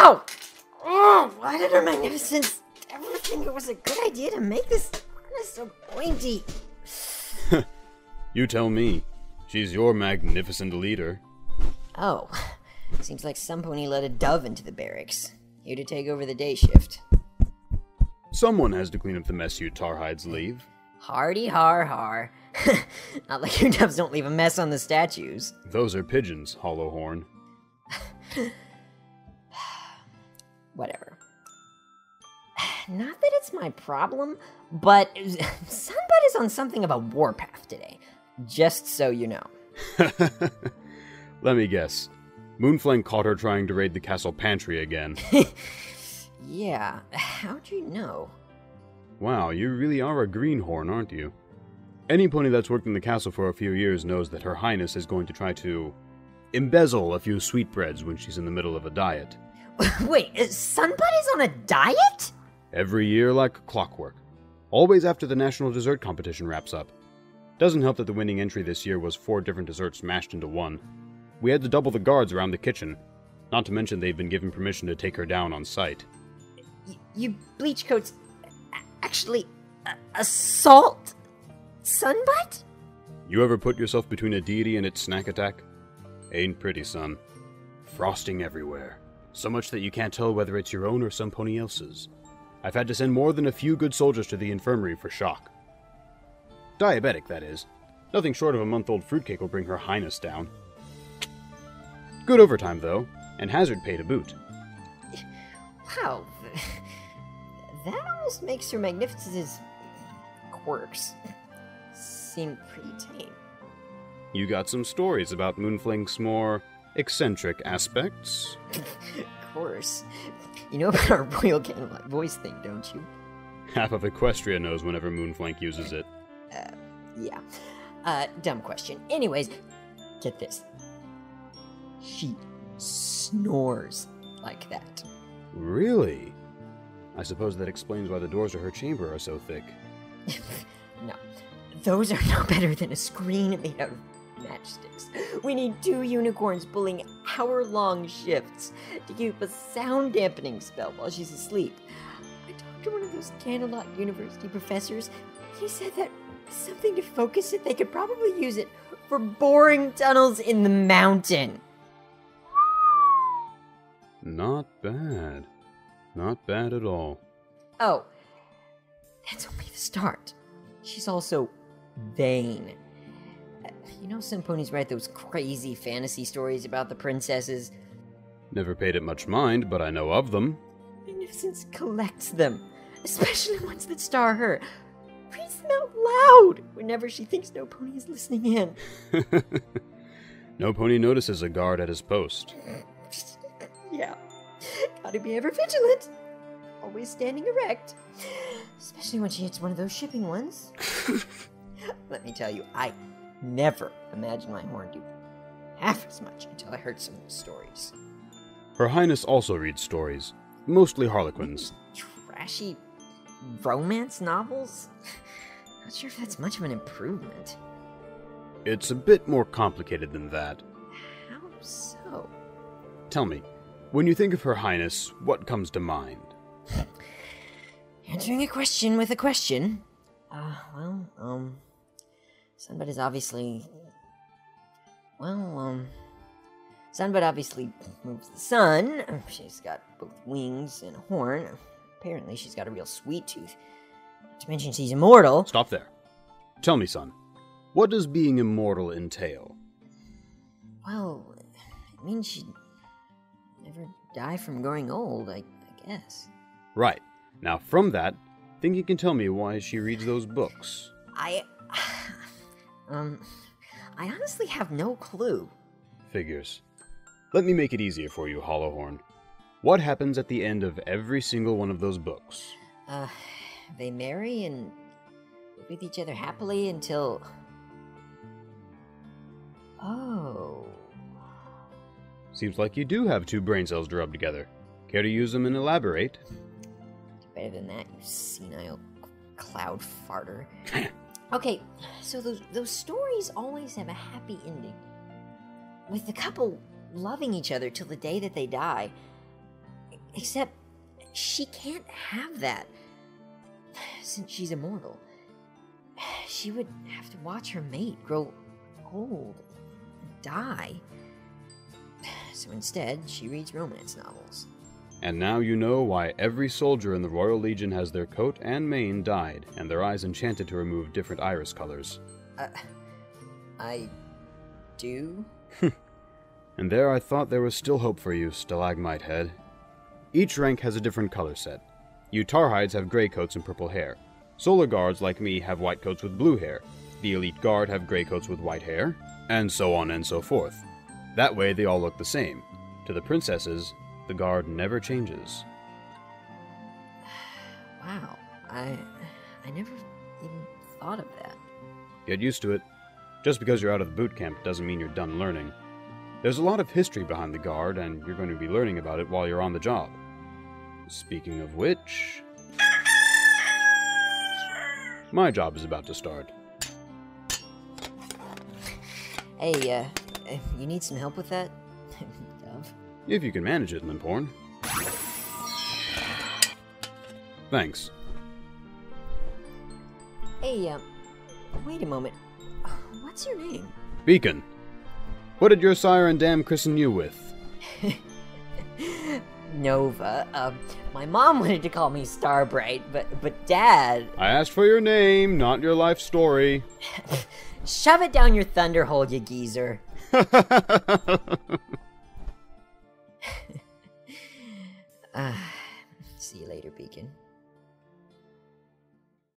Ow! Oh, why did Her Magnificence ever think it was a good idea to make this harness so pointy? You tell me. She's your magnificent leader. Oh, seems like some pony let a dove into the barracks. Here to take over the day shift. Someone has to clean up the mess you tarhides leave. Hardy har har. Not like your doves don't leave a mess on the statues. Those are pigeons, Hollowhorn. Whatever. Not that it's my problem, but Sunbud is on something of a warpath today. Just so you know. Let me guess. Moonflame caught her trying to raid the castle pantry again. Yeah, how'd you know? Wow, you really are a greenhorn, aren't you? Any pony that's worked in the castle for a few years knows that Her Highness is going to try to embezzle a few sweetbreads when she's in the middle of a diet. Wait, Sunbud is on a diet? Every year like clockwork. Always after the national dessert competition wraps up. Doesn't help that the winning entry this year was 4 different desserts smashed into one. We had to double the guards around the kitchen. Not to mention they've been given permission to take her down on sight. You bleachcoats actually assault Sunbud? You ever put yourself between a deity and its snack attack? Ain't pretty, son. Frosting everywhere. So much that you can't tell whether it's your own or some pony else's. I've had to send more than a few good soldiers to the infirmary for shock. Diabetic, that is. Nothing short of a month-old fruitcake will bring Her Highness down. Good overtime, though, and hazard pay to boot. Wow, that almost makes Her Magnificence's quirks seem pretty tame. You got some stories about Moonflank's more eccentric aspects? Of course. You know about our Royal Candlelight voice thing, don't you? Half of Equestria knows whenever Moonflank uses it. Yeah. Dumb question. Anyways, get this. She snores like that. Really? I suppose that explains why the doors to her chamber are so thick. No. Those are no better than a screen made out of matchsticks. We need 2 unicorns pulling hour-long shifts to keep a sound dampening spell while she's asleep. I talked to one of those Candlelight University professors. He said that something to focus it, they could probably use it for boring tunnels in the mountain. Not bad. Not bad at all. Oh, that's only the start. She's also vain. You know some ponies write those crazy fantasy stories about the princesses? Never paid it much mind, but I know of them. Magnificence collects them, especially ones that star her. Reads them out loud whenever she thinks no pony is listening in. No pony notices a guard at his post. Yeah, gotta be ever vigilant. Always standing erect. Especially when she hits one of those shipping ones. Let me tell you, I never imagined my horn do half as much until I heard some of the stories. Her Highness also reads stories, mostly Harlequins. Trashy romance novels? Not sure if that's much of an improvement. It's a bit more complicated than that. How so? Tell me, when you think of Her Highness, what comes to mind? Answering a question with a question. Sunbud is obviously... Sunbud obviously moves the sun. She's got both wings and a horn. Apparently she's got a real sweet tooth. Not to mention she's immortal. Stop there. Tell me, son, what does being immortal entail? Well, it means she'd never die from growing old, I guess. Right. Now, from that, think you can tell me why she reads those books. I honestly have no clue. Figures. Let me make it easier for you, Hollowhorn. What happens at the end of every single one of those books? They marry and live with each other happily until... Oh. Seems like you do have 2 brain cells to rub together. Care to use them and elaborate? Better than that, you senile cloud farter. Okay, so those stories always have a happy ending. With the couple loving each other till the day that they die. Except, she can't have that, since she's immortal. She would have to watch her mate grow old and die. So instead, she reads romance novels. And now you know why every soldier in the Royal Legion has their coat and mane dyed, and their eyes enchanted to remove different iris colors. I do? And there I thought there was still hope for you, Stalagmite Head. Each rank has a different color set. You Tarhides have gray coats and purple hair. Solar Guards, like me, have white coats with blue hair. The Elite Guard have gray coats with white hair, and so on and so forth. That way they all look the same. To the princesses, the Guard never changes. Wow, I never even thought of that. Get used to it. Just because you're out of the boot camp doesn't mean you're done learning. There's a lot of history behind the Guard, and you're going to be learning about it while you're on the job. Speaking of which, my job is about to start. Hey, you need some help with that? Dove? If you can manage it, Limporn. Thanks. Hey, wait a moment. What's your name? Beacon. What did your sire and dam christen you with? Nova. My mom wanted to call me Starbright, but Dad... I asked for your name, not your life story. Shove it down your thunderhole, you geezer.